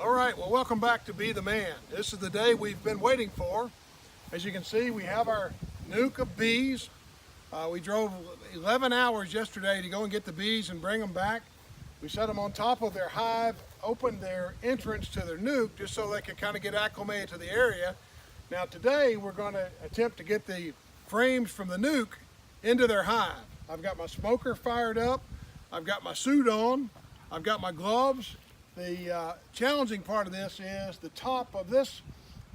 All right, well, welcome back to Be the Man. This is the day we've been waiting for. As you can see, we have our nuke of bees. We drove 11 hours yesterday to go and get the bees and bring them back. We set them on top of their hive, opened their entrance to their nuke just so they could kind of get acclimated to the area. Now today we're going to attempt to get the frames from the nuke into their hive. I've got my smoker fired up, I've got my suit on, I've got my gloves. The challenging part of this is the top of this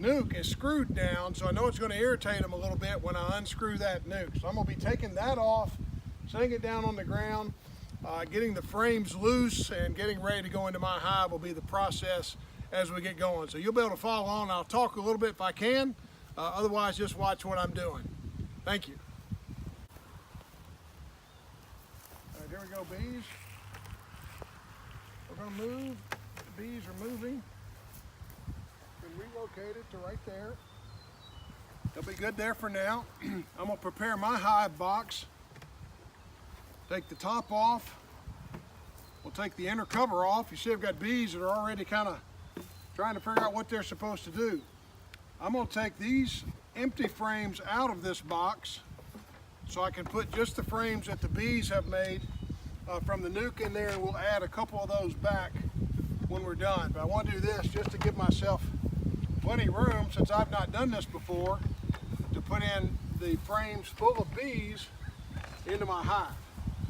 nuke is screwed down, so I know it's going to irritate them a little bit when I unscrew that nuke. So I'm going to be taking that off, setting it down on the ground, getting the frames loose and getting ready to go into my hive will be the process as we get going. So you'll be able to follow on. I'll talk a little bit if I can, otherwise just watch what I'm doing. Thank you. All right, here we go, bees. We're going to move. The bees are moving. Been relocated to right there. They'll be good there for now. I'm going to prepare my hive box. Take the top off. We'll take the inner cover off. You see I've got bees that are already kind of trying to figure out what they're supposed to do. I'm going to take these empty frames out of this box so I can put just the frames that the bees have made from the nuke in there, and we'll add a couple of those back when we're done. But I want to do this just to give myself plenty of room, since I've not done this before, to put in the frames full of bees into my hive.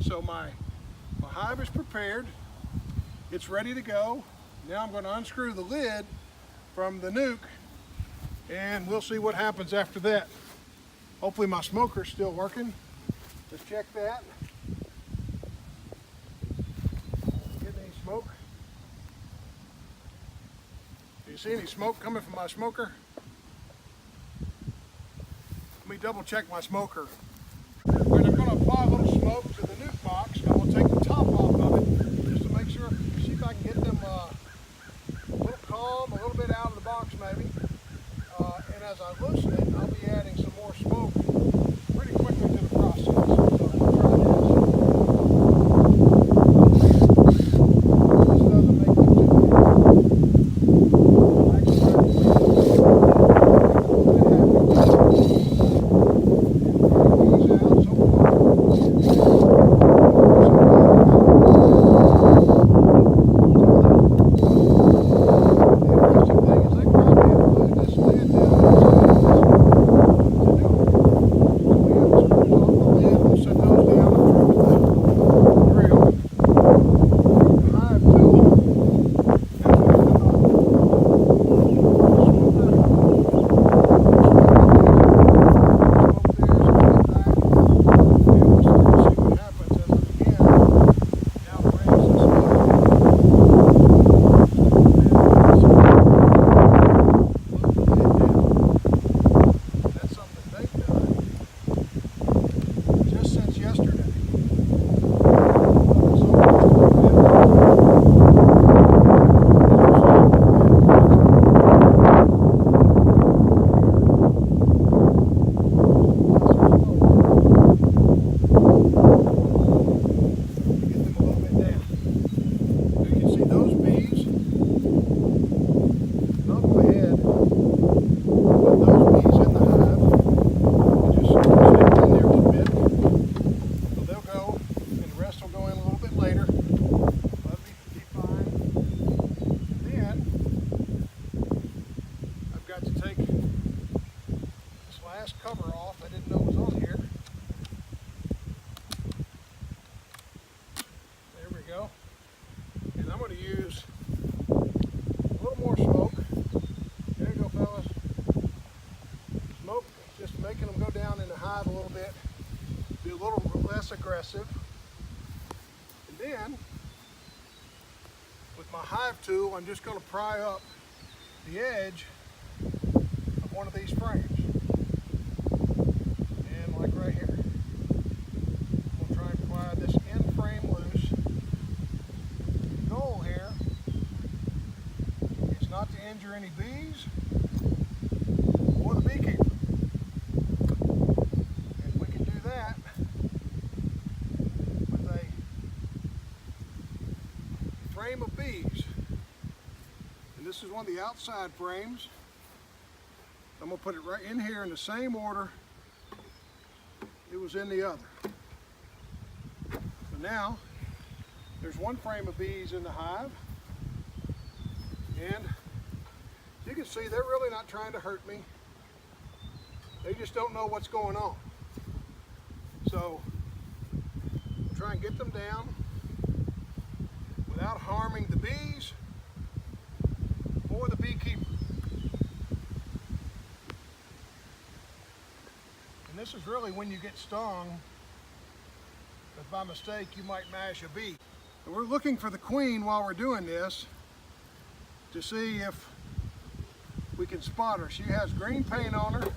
So my hive is prepared. It's ready to go. Now I'm going to unscrew the lid from the nuke and we'll see what happens after that. Hopefully my smoker's still working. Let's check that. Getting any smoke? Do you see any smoke coming from my smoker? Let me double check my smoker. We're going to apply a little smoke to the nuke box. I'm going to take the top off of it just to make sure, see if I can get them a little calm, a little bit out of the box maybe. And as I loosen it, I'll be adding some more smoke pretty quickly to the process. So we'll try this. This doesn't make them too cover off. I didn't know it was on here. There we go. And I'm going to use a little more smoke. There you go, fellas. Smoke, just making them go down in the hive a little bit. Be a little less aggressive. And then, with my hive tool, I'm just going to pry up the edge of one of these frames. Right here. We'll try and pry this end frame loose. The goal here is not to injure any bees or the beekeeper. And we can do that with a frame of bees. And this is one of the outside frames. I'm going to put it right in here in the same order it was in the other. So now there's one frame of bees in the hive, and you can see they're really not trying to hurt me. They just don't know what's going on. So we'll try and get them down without harming the bees or the beekeeper. And this is really when you get stung, if by mistake you might mash a bee. And we're looking for the queen while we're doing this to see if we can spot her. She has green paint on her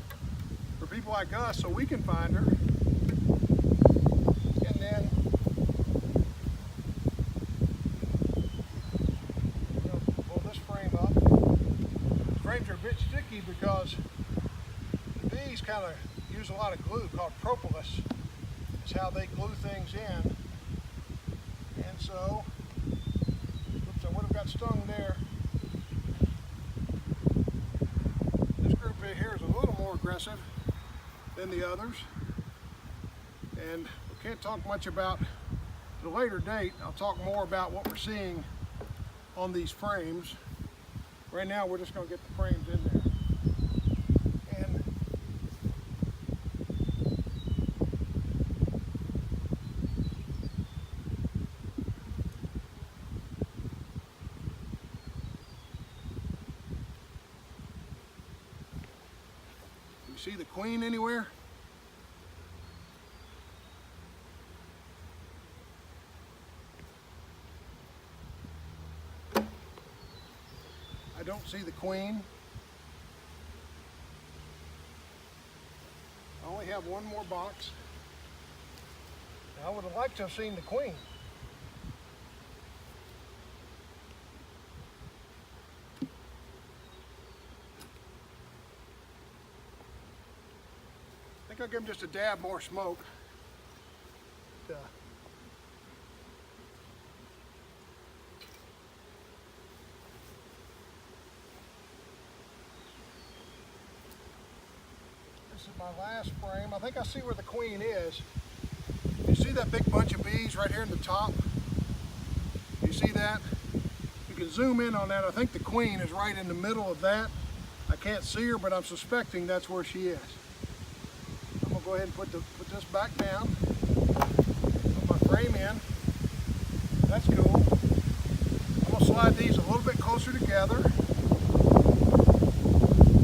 for people like us so we can find her. And then pull this frame up. The frames are a bit sticky because the bees kind of use a lot of glue called propolis. It's how they glue things in. And so, oops, I would have got stung there. This group here is a little more aggressive than the others. And we can't talk much about at a later date. I'll talk more about what we're seeing on these frames. Right now we're just going to get the frames in there. And you see the queen anywhere? I don't see the queen. I only have one more box. I would have liked to have seen the queen. I think I'll give him just a dab more smoke. This is my last frame. I think I see where the queen is. You see that big bunch of bees right here in the top? You see that? You can zoom in on that. I think the queen is right in the middle of that. I can't see her, but I'm suspecting that's where she is. I'm gonna go ahead and put this back down. Put my frame in. That's cool. I'm gonna slide these a little bit closer together,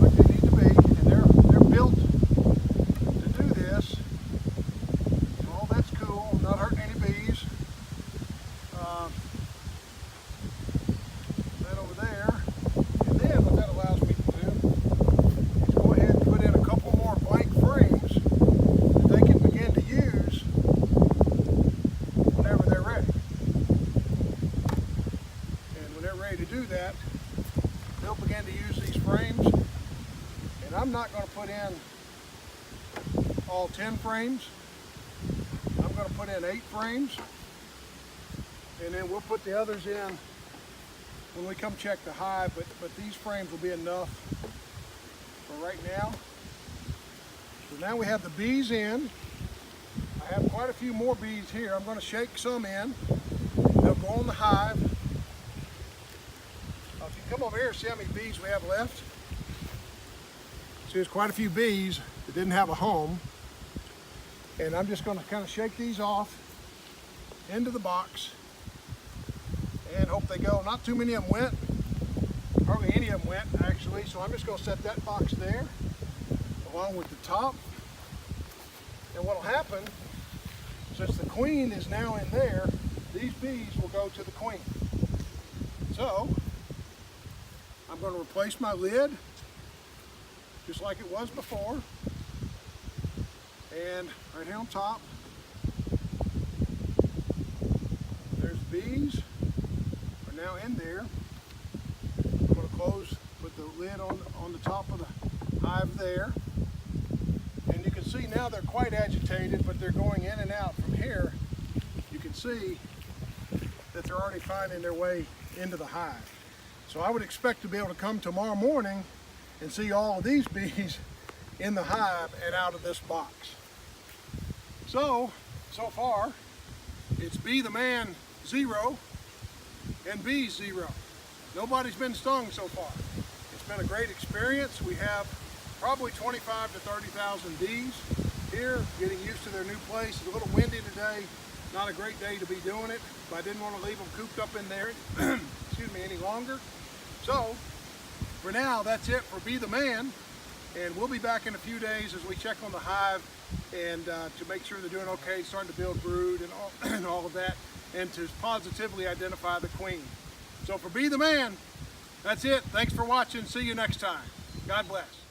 like they need to be, and they're built to do this. Oh, that's cool. I'm not hurting any bees. That over there, and then what that allows me to do is go ahead and put in a couple more blank frames that they can begin to use whenever they're ready. And when they're ready to do that, they'll begin to use these frames. And I'm not going to put in all 10 frames. I'm going to put in 8 frames. And then we'll put the others in when we come check the hive, but these frames will be enough for right now. So now we have the bees in. I have quite a few more bees here. I'm going to shake some in. They'll go on the hive. If you come over here and see how many bees we have left. See, there's quite a few bees that didn't have a home. And I'm just going to kind of shake these off into the box and hope they go. Not too many of them went. Hardly any of them went, actually. So I'm just going to set that box there along with the top. And what will happen, since the queen is now in there, these bees will go to the queen. So I'm going to replace my lid just like it was before. And right here on top, there's bees are now in there. I'm going to close, put the lid on the top of the hive there. And you can see now they're quite agitated, but they're going in and out from here. You can see that they're already finding their way into the hive. So I would expect to be able to come tomorrow morning and see all of these bees in the hive and out of this box. So far, it's bee the man 0 and bees 0. Nobody's been stung so far. It's been a great experience. We have probably 25 to 30,000 bees here, getting used to their new place. It's a little windy today. Not a great day to be doing it, but I didn't want to leave them cooped up in there excuse me, any longer. So for now, that's it for Be the Man, and we'll be back in a few days as we check on the hive and to make sure they're doing okay, starting to build brood and and all of that, and to positively identify the queen. So for Be the Man, that's it. Thanks for watching. See you next time. God bless.